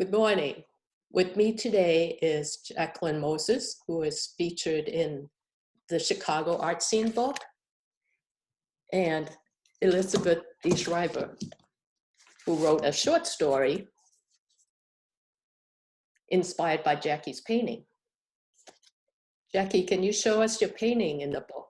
Good morning. With me today is Jacqueline Moses, who is featured in the Chicago Art Scene book, and Elizabeth D. Schreiber, who wrote a short story inspired by Jackie's painting. Jackie, can you show us your painting in the book?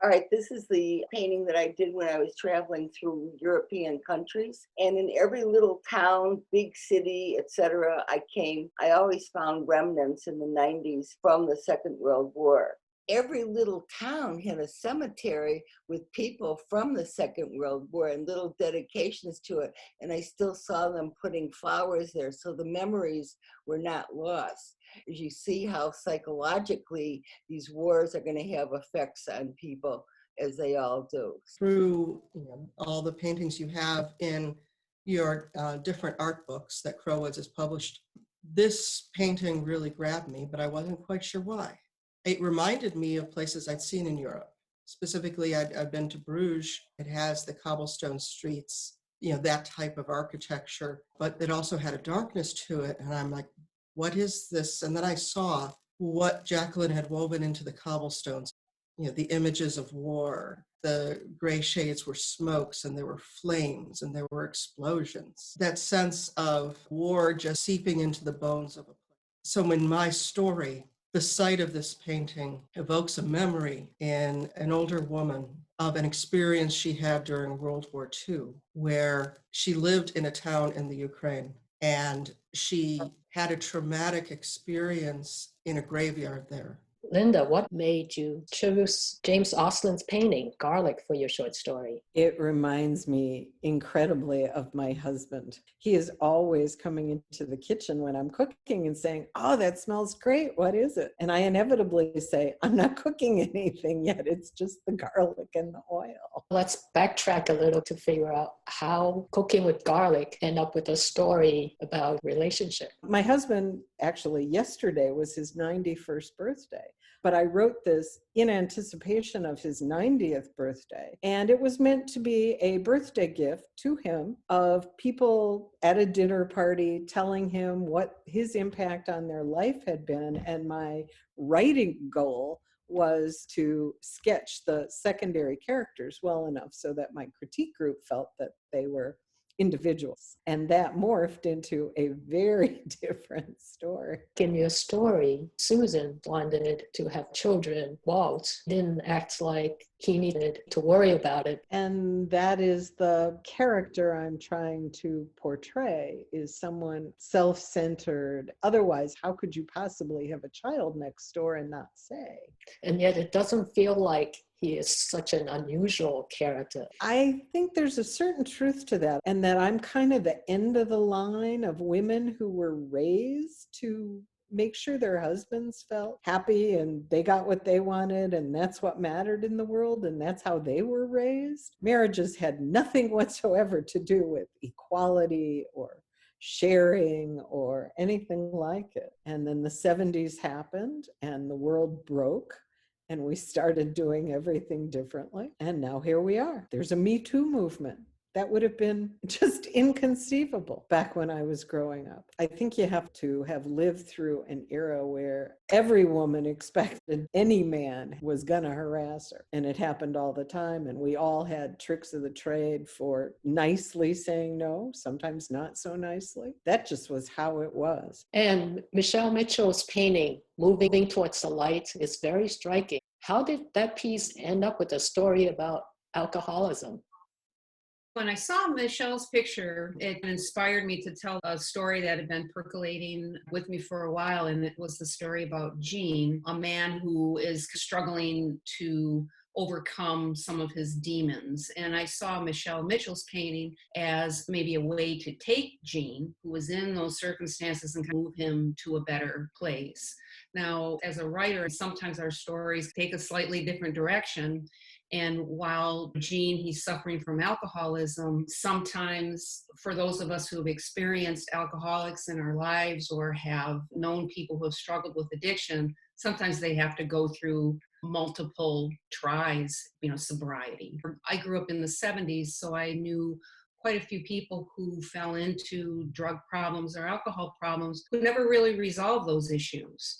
All right, this is the painting that I did when I was traveling through European countries. And in every little town, big city, etc., I always found remnants in the 90s from the Second World War. Every little town had a cemetery with people from the Second World War and little dedications to it. And I still saw them putting flowers there. So the memories were not lost. As you see how psychologically these wars are going to have effects on people, as they all do. Through all the paintings you have in your different art books that Crowwoods has published, this painting really grabbed me, but I wasn't quite sure why. It reminded me of places I'd seen in Europe. Specifically, I'd been to Bruges. It has the cobblestone streets, that type of architecture, but it also had a darkness to it. And I'm like, what is this? And then I saw what Jacqueline had woven into the cobblestones. The images of war, the gray shades were smokes and there were flames and there were explosions. That sense of war just seeping into the bones of a place. So in my story, the sight of this painting evokes a memory in an older woman of an experience she had during World War II, where she lived in a town in the Ukraine and she had a traumatic experience in a graveyard there. Linda, what made you choose James Oslin's painting, Garlic, for your short story? It reminds me incredibly of my husband. He is always coming into the kitchen when I'm cooking and saying, "Oh, that smells great. What is it?" And I inevitably say, "I'm not cooking anything yet. It's just the garlic and the oil." Let's backtrack a little to figure out how cooking with garlic end up with a story about relationship. My husband, actually, yesterday was his 91st birthday. But I wrote this in anticipation of his 90th birthday. And it was meant to be a birthday gift to him of people at a dinner party telling him what his impact on their life had been. And my writing goal was to sketch the secondary characters well enough so that my critique group felt that they were individuals. And that morphed into a very different story. In your story, Susan wanted to have children. Walt didn't act like he needed to worry about it. And that is the character I'm trying to portray, is someone self-centered. Otherwise, how could you possibly have a child next door and not say? And yet it doesn't feel like he is such an unusual character. I think there's a certain truth to that, and that I'm kind of the end of the line of women who were raised to make sure their husbands felt happy and they got what they wanted, and that's what mattered in the world, and that's how they were raised. Marriages had nothing whatsoever to do with equality or sharing or anything like it. And then the 70s happened and the world broke. And we started doing everything differently. And now here we are. There's a Me Too movement. That would have been just inconceivable back when I was growing up. I think you have to have lived through an era where every woman expected any man was gonna harass her. And it happened all the time. And we all had tricks of the trade for nicely saying no, sometimes not so nicely. That just was how it was. And Michelle Mitchell's painting, Moving Towards the Light, is very striking. How did that piece end up with a story about alcoholism? When I saw Michelle's picture, it inspired me to tell a story that had been percolating with me for a while, and it was the story about Gene, a man who is struggling to overcome some of his demons. And I saw Michelle Mitchell's painting as maybe a way to take Gene, who was in those circumstances, and move him to a better place. Now, as a writer, sometimes our stories take a slightly different direction. And while Gene, he's suffering from alcoholism, sometimes for those of us who have experienced alcoholics in our lives or have known people who have struggled with addiction, sometimes they have to go through multiple tries, sobriety. I grew up in the 70s, so I knew quite a few people who fell into drug problems or alcohol problems who never really resolved those issues.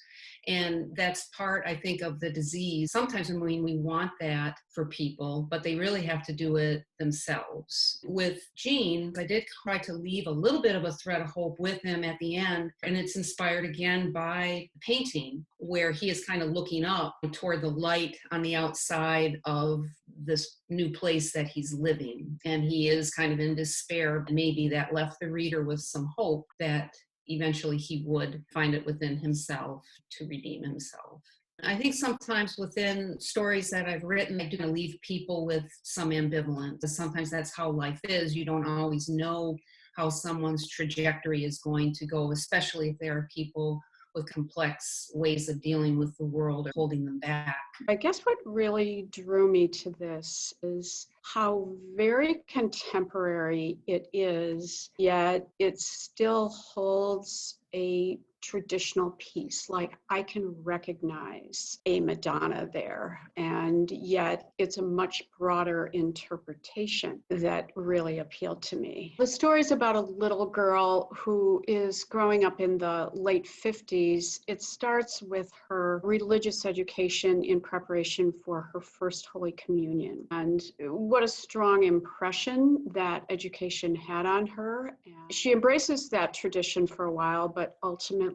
And that's part, I think, of the disease. Sometimes we want that for people, but they really have to do it themselves. With Gene, I did try to leave a little bit of a thread of hope with him at the end, and it's inspired again by painting, where he is kind of looking up toward the light on the outside of this new place that he's living. And he is kind of in despair. Maybe that left the reader with some hope that eventually he would find it within himself to redeem himself. I think sometimes within stories that I've written, I do leave people with some ambivalence. Sometimes that's how life is. You don't always know how someone's trajectory is going to go, especially if there are people with complex ways of dealing with the world or holding them back. I guess what really drew me to this is how very contemporary it is, yet it still holds a traditional piece. Like I can recognize a Madonna there, and yet it's a much broader interpretation that really appealed to me. The story is about a little girl who is growing up in the late 50s. It starts with her religious education in preparation for her first Holy Communion, and what a strong impression that education had on her. And she embraces that tradition for a while, but ultimately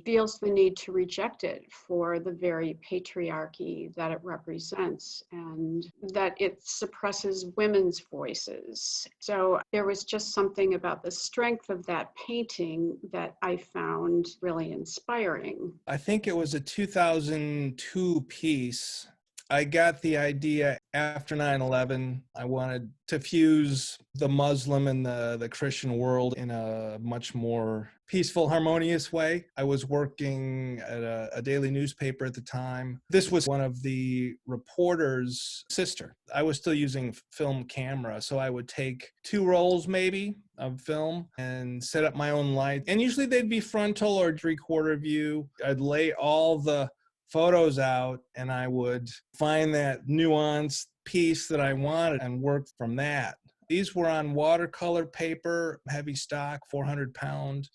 feels the need to reject it for the very patriarchy that it represents and that it suppresses women's voices. So there was just something about the strength of that painting that I found really inspiring. I think it was a 2002 piece. I got the idea after 9/11. I wanted to fuse the Muslim and the Christian world in a much more peaceful, harmonious way. I was working at a daily newspaper at the time. This was one of the reporter's sister. I was still using film camera, so I would take 2 rolls maybe of film and set up my own light. And usually they'd be frontal or 3/4 view. I'd lay all the photos out and I would find that nuanced piece that I wanted and work from that. These were on watercolor paper, heavy stock, 400 pound,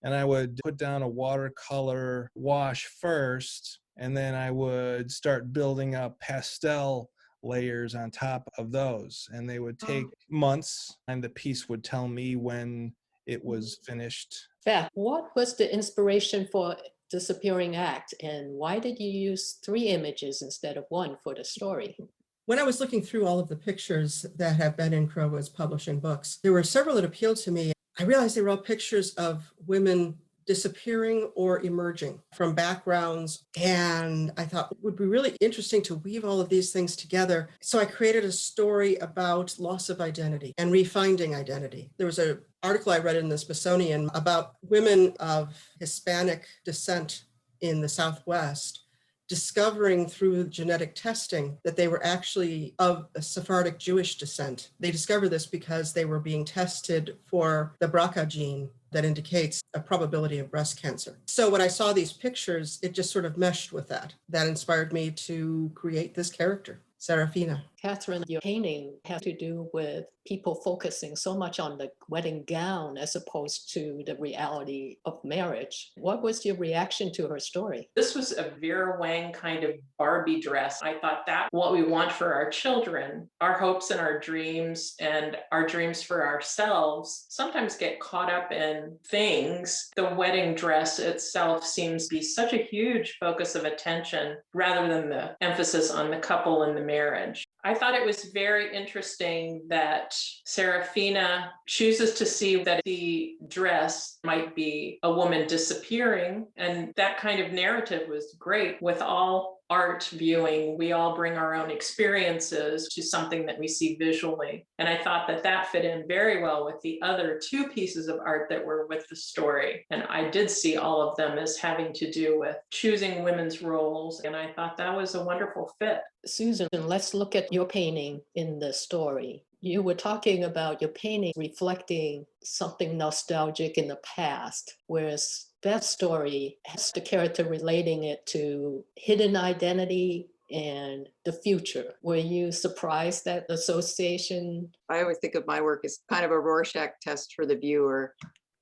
and I would put down a watercolor wash first, and then I would start building up pastel layers on top of those, and they would take months, and the piece would tell me when it was finished. Beth, what was the inspiration for Disappearing Act, and why did you use 3 images instead of 1 for the story? When I was looking through all of the pictures that have been in Crowwood's publishing books, there were several that appealed to me. I realized they were all pictures of women disappearing or emerging from backgrounds. And I thought it would be really interesting to weave all of these things together. So I created a story about loss of identity and refinding identity. There was an article I read in the Smithsonian about women of Hispanic descent in the Southwest discovering through genetic testing that they were actually of a Sephardic Jewish descent. They discovered this because they were being tested for the BRCA gene that indicates a probability of breast cancer. So when I saw these pictures, it just sort of meshed with that. That inspired me to create this character, Serafina. Catherine, your painting had to do with people focusing so much on the wedding gown as opposed to the reality of marriage. What was your reaction to her story? This was a Vera Wang kind of Barbie dress. I thought that what we want for our children, our hopes and our dreams and our dreams for ourselves sometimes get caught up in things. The wedding dress itself seems to be such a huge focus of attention rather than the emphasis on the couple and the marriage. I thought it was very interesting that Serafina chooses to see that the dress might be a woman disappearing, and that kind of narrative was great. With all art viewing, we all bring our own experiences to something that we see visually. And I thought that that fit in very well with the other 2 pieces of art that were with the story. And I did see all of them as having to do with choosing women's roles. And I thought that was a wonderful fit. Susan, let's look at your painting in the story. You were talking about your painting reflecting something nostalgic in the past, whereas Beth's story has the character relating it to hidden identity, and the future. Were you surprised at the association? I always think of my work as kind of a Rorschach test for the viewer.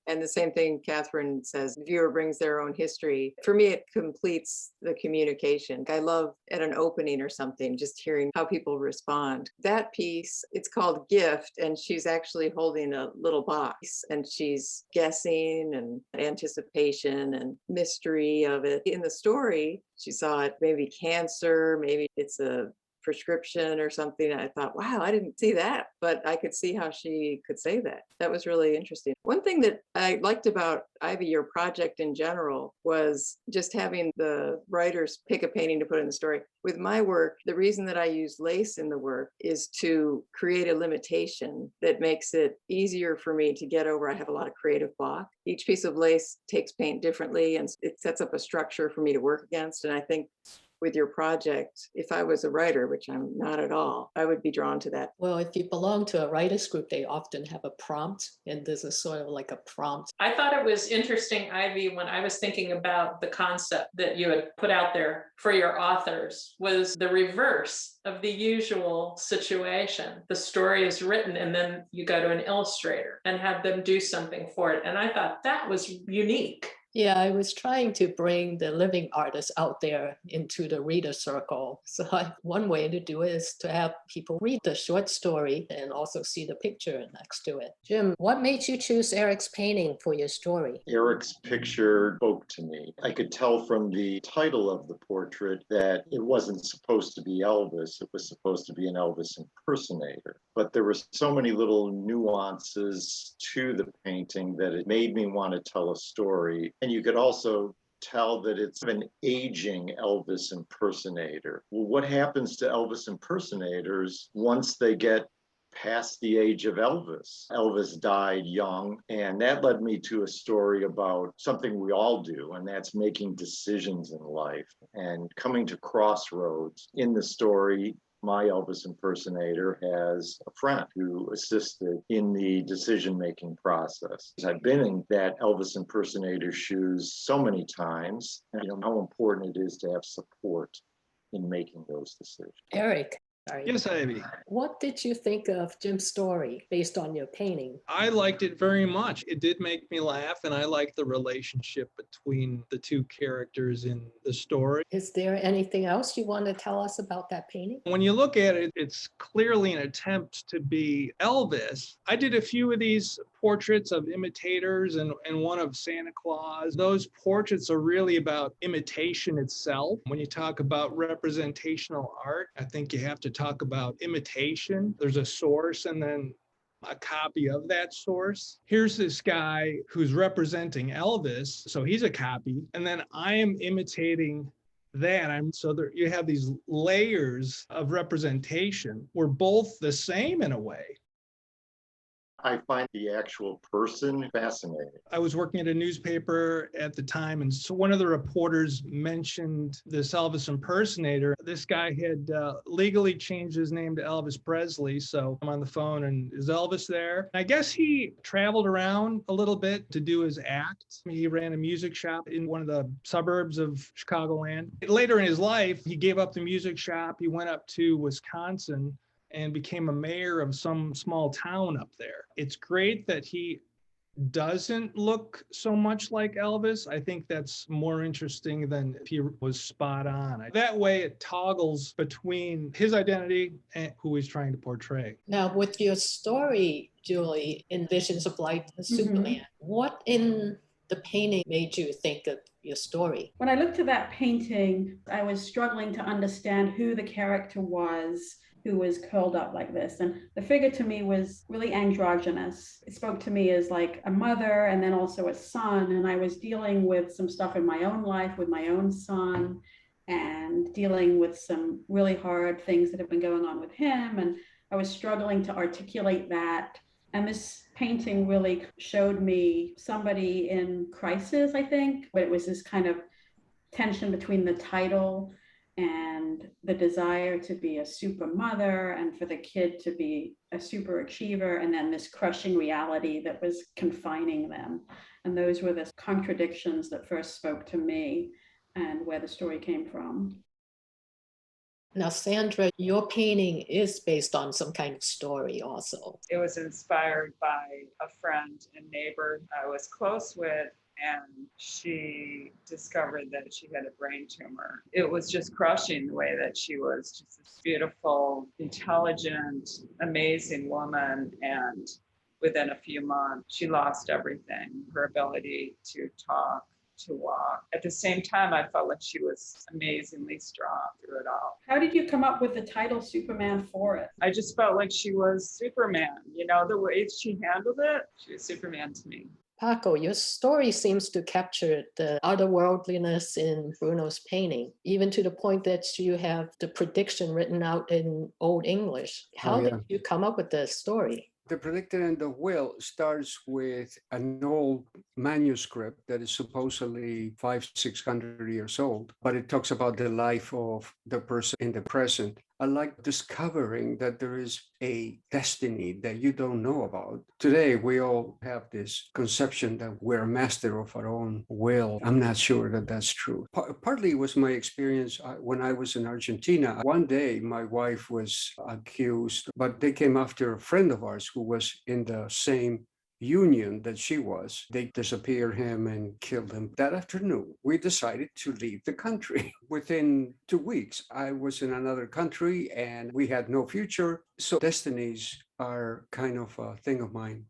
And the same thing Catherine says, the viewer brings their own history. For me, it completes the communication. I love at an opening or something, just hearing how people respond. That piece, it's called Gift, and she's actually holding a little box and she's guessing and anticipation and mystery of it. In the story, she saw it maybe cancer, maybe it's a prescription or something. I thought, wow, I didn't see that, but I could see how she could say that. That was really interesting. One thing that I liked about Ivy, your project in general, was just having the writers pick a painting to put in the story. With my work, the reason that I use lace in the work is to create a limitation that makes it easier for me to get over. I have a lot of creative block. Each piece of lace takes paint differently, and it sets up a structure for me to work against. And I think with your project, if I was a writer, which I'm not at all, I would be drawn to that. Well, if you belong to a writer's group, they often have a prompt, and this is sort of like a prompt. I thought it was interesting, Ivy, when I was thinking about the concept that you had put out there for your authors, was the reverse of the usual situation. The story is written and then you go to an illustrator and have them do something for it. And I thought that was unique. Yeah, I was trying to bring the living artists out there into the reader circle. So one way to do it is to have people read the short story and also see the picture next to it. Jim, what made you choose Eric's painting for your story? Eric's picture spoke to me. I could tell from the title of the portrait that it wasn't supposed to be Elvis. It was supposed to be an Elvis impersonator. But there were so many little nuances to the painting that it made me want to tell a story. And you could also tell that it's an aging Elvis impersonator. Well, what happens to Elvis impersonators once they get past the age of Elvis? Elvis died young, and that led me to a story about something we all do, and that's making decisions in life and coming to crossroads. In the story, my Elvis impersonator has a friend who assisted in the decision-making process. I've been in that Elvis impersonator's shoes so many times, and you know how important it is to have support in making those decisions. Eric. Sorry. Yes, Ivy. What did you think of Jim's story based on your painting? I liked it very much. It did make me laugh, and I liked the relationship between the two characters in the story. Is there anything else you want to tell us about that painting? When you look at it, it's clearly an attempt to be Elvis. I did a few of these portraits of imitators and one of Santa Claus. Those portraits are really about imitation itself. When you talk about representational art, I think you have to talk about imitation. There's a source and then a copy of that source. Here's this guy who's representing Elvis, so he's a copy, and then I am imitating that. So there you have these layers of representation. We're both the same in a way. I find the actual person fascinating. I was working at a newspaper at the time, and so one of the reporters mentioned this Elvis impersonator. This guy had legally changed his name to Elvis Presley, so I'm on the phone, and is Elvis there? I guess he traveled around a little bit to do his act. He ran a music shop in one of the suburbs of Chicagoland. Later in his life, he gave up the music shop. He went up to Wisconsin and became a mayor of some small town up there. It's great that he doesn't look so much like Elvis. I think that's more interesting than if he was spot on. That way it toggles between his identity and who he's trying to portray. Now, with your story, Julie, in Visions of Light, Superman, what in the painting made you think of your story? When I looked at that painting, I was struggling to understand who the character was who was curled up like this. And the figure to me was really androgynous. It spoke to me as like a mother and then also a son. And I was dealing with some stuff in my own life with my own son and dealing with some really hard things that have been going on with him. And I was struggling to articulate that. And this painting really showed me somebody in crisis, I think, but it was this kind of tension between the title and the desire to be a super mother and for the kid to be a super achiever, and then this crushing reality that was confining them. And those were the contradictions that first spoke to me and where the story came from. Now, Sandra, your painting is based on some kind of story also. It was inspired by a friend and neighbor I was close with, and she discovered that she had a brain tumor. It was just crushing the way that she was just this beautiful, intelligent, amazing woman. And within a few months, she lost everything, her ability to talk, to walk. At the same time, I felt like she was amazingly strong through it all. How did you come up with the title Superman for it? I just felt like she was Superman. You know, the way she handled it, she was Superman to me. Paco, your story seems to capture the otherworldliness in Bruno's painting, even to the point that you have the prediction written out in Old English. How yeah. did you come up with the story? The predictor and the will starts with an old manuscript that is supposedly 500-600 years old, but it talks about the life of the person in the present. I like discovering that there is a destiny that you don't know about. Today, we all have this conception that we're master of our own will. I'm not sure that that's true. Partly it was my experience when I was in Argentina. One day, my wife was accused, but they came after a friend of ours who was in the same union that she was. They disappeared him and killed him. That afternoon, we decided to leave the country. Within 2 weeks, I was in another country and we had no future. So destinies are kind of a thing of mine.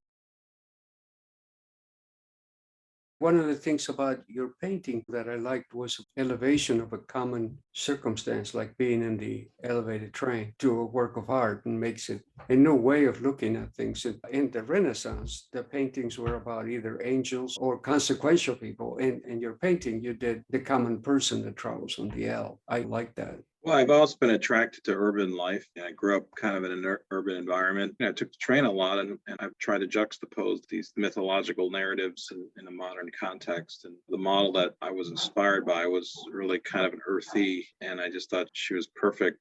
One of the things about your painting that I liked was elevation of a common circumstance, like being in the elevated train, to a work of art, and makes it a new way of looking at things. In the Renaissance, the paintings were about either angels or consequential people. In your painting, you did the common person that travels on the L. I like that. Well, I've always been attracted to urban life. I grew up kind of in an urban environment. I took the train a lot, and I've tried to juxtapose these mythological narratives in a modern context. And the model that I was inspired by was really kind of an earthy, and I just thought she was perfect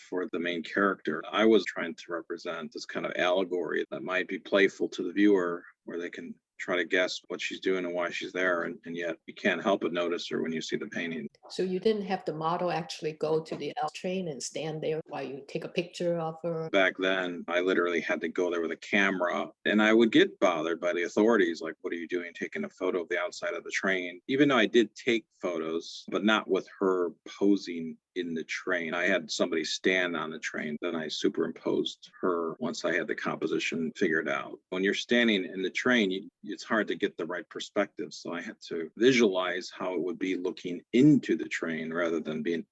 for the main character. I was trying to represent this kind of allegory that might be playful to the viewer, where they can try to guess what she's doing and why she's there, and yet you can't help but notice her when you see the painting. So you didn't have the model actually go to the L train and stand there while you take a picture of her? Back then, I literally had to go there with a camera, and I would get bothered by the authorities, like, what are you doing taking a photo of the outside of the train? Even though I did take photos, but not with her posing in the train. I had somebody stand on the train, then I superimposed her once I had the composition figured out. When you're standing in the train, it's hard to get the right perspective. So I had to visualize how it would be looking into the train rather than being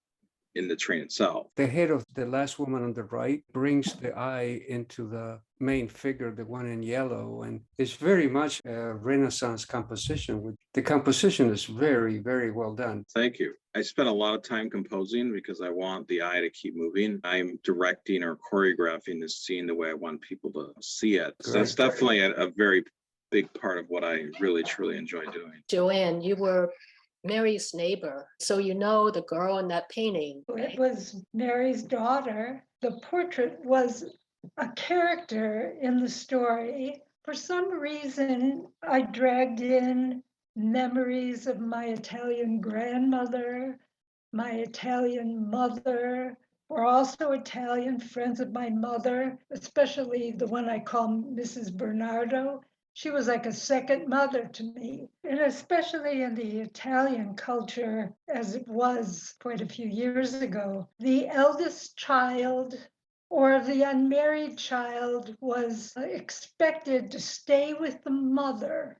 in the train itself. The head of the last woman on the right brings the eye into the main figure, the one in yellow, and it's very much a Renaissance composition. The composition is very, very well done. Thank you. I spent a lot of time composing because I want the eye to keep moving. I'm directing or choreographing this scene the way I want people to see it. So that's definitely a very big part of what I really, truly enjoy doing. Joanne, you were Mary's neighbor, so you know the girl in that painting, right? It was Mary's daughter. The portrait was a character in the story. For some reason, I dragged in memories of my Italian grandmother, my Italian mother. We're also Italian friends of my mother, especially the one I call Mrs. Bernardo. She was like a second mother to me, and especially in the Italian culture, as it was quite a few years ago, the eldest child or the unmarried child was expected to stay with the mother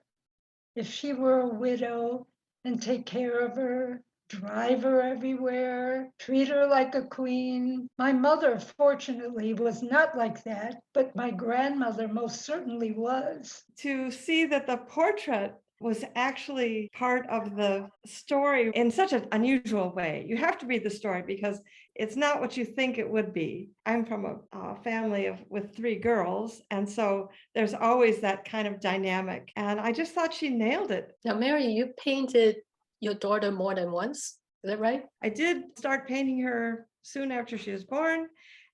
if she were a widow and take care of her, drive her everywhere, treat her like a queen. My mother, fortunately, was not like that, but my grandmother most certainly was. To see that the portrait was actually part of the story in such an unusual way. You have to read the story because it's not what you think it would be. I'm from a family with 3 girls, and so there's always that kind of dynamic. And I just thought she nailed it. Now, Mary, you painted your daughter more than once, is that right? I did start painting her soon after she was born,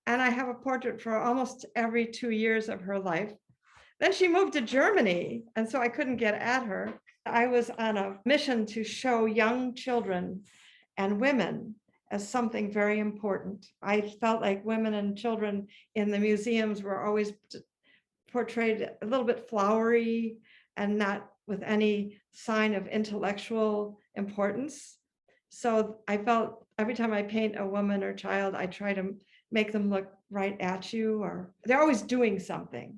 and I have a portrait for almost every 2 years of her life. Then she moved to Germany, and so I couldn't get at her. I was on a mission to show young children and women as something very important. I felt like women and children in the museums were always portrayed a little bit flowery and not with any sign of intellectual importance. So I felt every time I paint a woman or child, I try to make them look right at you, or they're always doing something.